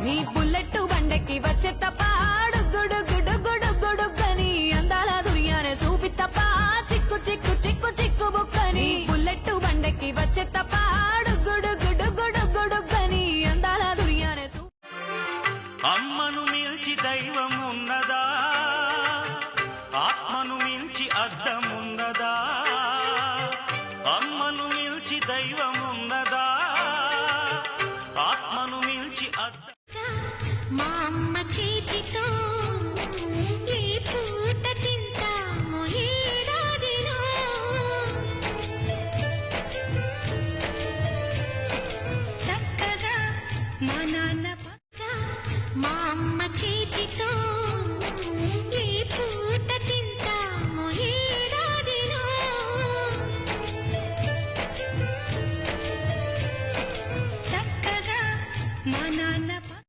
నీ బుల్లెట్ బండకి వచ్చే తప్ప గుడు గుడు గుడు గుడుగని అందాల దుర్యానే చూపి తప్ప చిక్కు చిక్కు చిక్కు చిక్కు బుక్కని బుల్లెట్ బండకి వచ్చే తప్ప గుడు గుడు గుడు గుడుగని అందాల దుర్యానే అమ్మను మిల్చి దైవం ఉన్నదా, ఆత్మను మిల్చి అర్థమున్నదా? అమ్మను మిల్చి దైవం ఉన్నదా, ఆత్మను మిల్చి అర్థం. మా అమ్మ చేతితో ఈ పూట తింటాము ఏడాదిలో. చక్కగా మా నాన్న పక్క మా అమ్మ చేతి